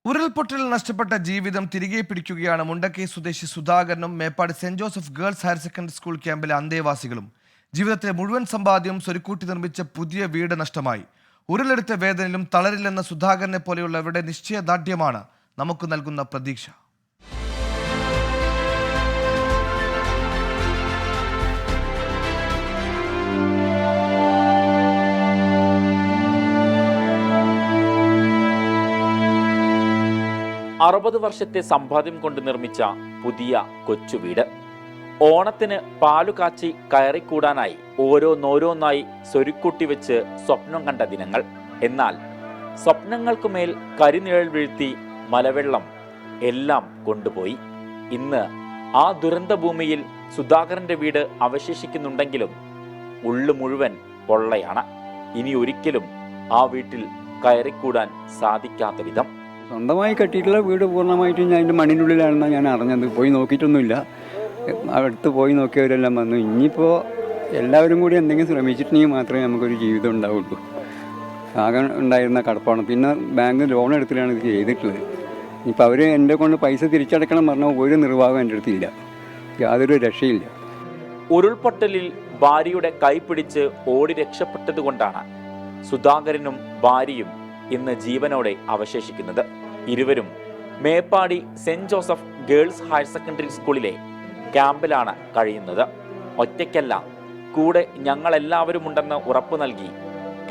ഉരുൾപൊട്ടലിൽ നഷ്ടപ്പെട്ട ജീവിതം തിരികെ പിടിക്കുകയാണ് മുണ്ടക്കൈ സ്വദേശി സുധാകരനും Meppadi saint Joseph girls higher secondary school ക്യാമ്പിലെ അന്തേവാസികളും. ജീവിതത്തിലെ മുഴുവൻ സമ്പാദ്യവും സ്വരുക്കൂട്ടി നിർമ്മിച്ച പുതിയ വീട് നഷ്ടമായി. ഉരുളെടുത്ത വേദനയിലും തളരില്ലെന്ന സുധാകരനെ പോലെയുള്ളവരുടെ നിശ്ചയദാർഢ്യമാണ് നമുക്ക് നൽകുന്ന പ്രതീക്ഷ. 60 വർഷത്തെ സമ്പാദ്യം കൊണ്ട് നിർമ്മിച്ച പുതിയ കൊച്ചു വീട്. ഓണത്തിന് പാലുകാച്ചി കയറിക്കൂടാനായി ഓരോന്നോരോന്നായി സ്വരുക്കൂട്ടി വെച്ച് സ്വപ്നം കണ്ട ദിനങ്ങൾ. എന്നാൽ സ്വപ്നങ്ങൾക്കുമേൽ കരിനിഴൽ വീഴ്ത്തി മലവെള്ളം എല്ലാം കൊണ്ടുപോയി. ഇന്ന് ആ ദുരന്ത ഭൂമിയിൽ സുധാകരന്റെ വീട് അവശേഷിക്കുന്നുണ്ടെങ്കിലും ഉള്ളു മുഴുവൻ പൊള്ളയാണ്. ഇനി ഒരിക്കലും ആ വീട്ടിൽ കയറിക്കൂടാൻ സാധിക്കാത്ത വിധം. സ്വന്തമായി കെട്ടിയിട്ടുള്ള വീട് പൂർണ്ണമായിട്ടും ഞാൻ അതിൻ്റെ മണ്ണിനുള്ളിലാണെന്നാണ് ഞാൻ അറിഞ്ഞത്. പോയി നോക്കിയിട്ടൊന്നുമില്ല. അടുത്ത് പോയി നോക്കിയവരെല്ലാം വന്നു. ഇനിയിപ്പോൾ എല്ലാവരും കൂടി എന്തെങ്കിലും ശ്രമിച്ചിട്ടുണ്ടെങ്കിൽ മാത്രമേ നമുക്കൊരു ജീവിതം ഉണ്ടാവുള്ളൂ. ആകെ ഉണ്ടായിരുന്ന കടപ്പാണ്. പിന്നെ ബാങ്ക് ലോൺ എടുത്തിട്ടാണ് ഇത് ചെയ്തിട്ടുള്ളത്. ഇനിയിപ്പോൾ അവർ എൻ്റെ കൊണ്ട് പൈസ തിരിച്ചടക്കണം പറഞ്ഞാൽ ഒരു നിർവാഹം എൻ്റെ അടുത്തില്ല. യാതൊരു രക്ഷയില്ല. ഉരുൾപൊട്ടലിൽ ഭാര്യയുടെ കൈ പിടിച്ച് ഓടി രക്ഷപ്പെട്ടതുകൊണ്ടാണ് സുധാകരനും ഭാര്യയും ഇന്ന് ജീവനോടെ അവശേഷിക്കുന്നത്. ഇരുവരും Meppadi saint Joseph girls higher secondary സ്കൂളിലെ ക്യാമ്പിലാണ് കഴിയുന്നത്. ഒറ്റയ്ക്കല്ല, കൂടെ ഞങ്ങളെല്ലാവരും ഉണ്ടെന്ന് ഉറപ്പു നൽകി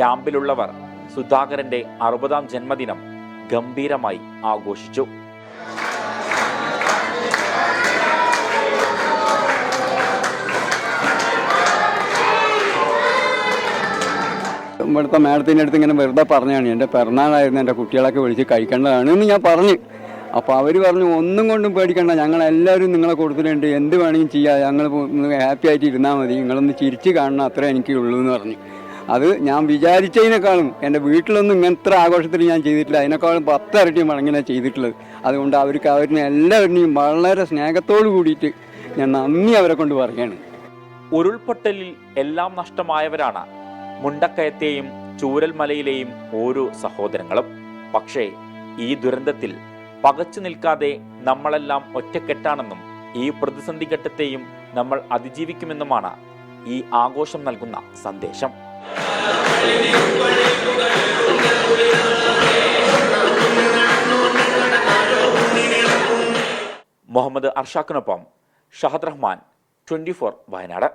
ക്യാമ്പിലുള്ളവർ സുധാകരന്റെ 60ാം ജന്മദിനം ഗംഭീരമായി ആഘോഷിച്ചു. ഇവിടുത്തെ മേഡത്തിൻ്റെ അടുത്ത് ഇങ്ങനെ വെറുതെ പറഞ്ഞാണ്, എൻ്റെ പിറന്നാളായിരുന്നു, എൻ്റെ കുട്ടികളൊക്കെ വിളിച്ച് കഴിക്കേണ്ടതാണ് എന്ന് ഞാൻ പറഞ്ഞു. അപ്പോൾ അവർ പറഞ്ഞു, ഒന്നും കൊണ്ടും പേടിക്കണ്ട, ഞങ്ങളെല്ലാവരും നിങ്ങളെ കൊടുത്തിട്ടുണ്ട്, എന്ത് വേണമെങ്കിലും ചെയ്യാം, ഞങ്ങൾ ഹാപ്പി ആയിട്ട് ഇരുന്നാൽ മതി, നിങ്ങളൊന്ന് ചിരിച്ച് കാണണം, അത്രേ എനിക്ക് ഉള്ളൂ എന്ന് പറഞ്ഞു. അത് ഞാൻ വിചാരിച്ചതിനേക്കാളും എൻ്റെ വീട്ടിലൊന്നും ഇങ്ങനത്തെ ആഘോഷത്തിൽ ഞാൻ ചെയ്തിട്ടില്ല. അതിനേക്കാളും 10 ഇരട്ടി മടങ്ങിയാണ് ചെയ്തിട്ടുള്ളത്. അതുകൊണ്ട് അവരിനെ എല്ലാവരുടെയും വളരെ സ്നേഹത്തോട് കൂടിയിട്ട് ഞാൻ നന്ദി അവരെ കൊണ്ട് പറയുകയാണ്. ഉരുൾപൊട്ടലിൽ എല്ലാം നഷ്ടമായവരാണ് മുണ്ടക്കയത്തെയും ചൂരൽമലയിലെയും ഓരോ സഹോദരങ്ങളും. പക്ഷേ ഈ ദുരന്തത്തിൽ പകച്ചു നിൽക്കാതെ നമ്മളെല്ലാം ഒറ്റക്കെട്ടാണെന്നും ഈ പ്രതിസന്ധി ഘട്ടത്തെയും നമ്മൾ അതിജീവിക്കുമെന്നുമാണ് ഈ ആഘോഷം നൽകുന്ന സന്ദേശം. മുഹമ്മദ് അർഷാഖിനൊപ്പം ഷഹദ് റഹ്മാൻ, 24 വയനാട്.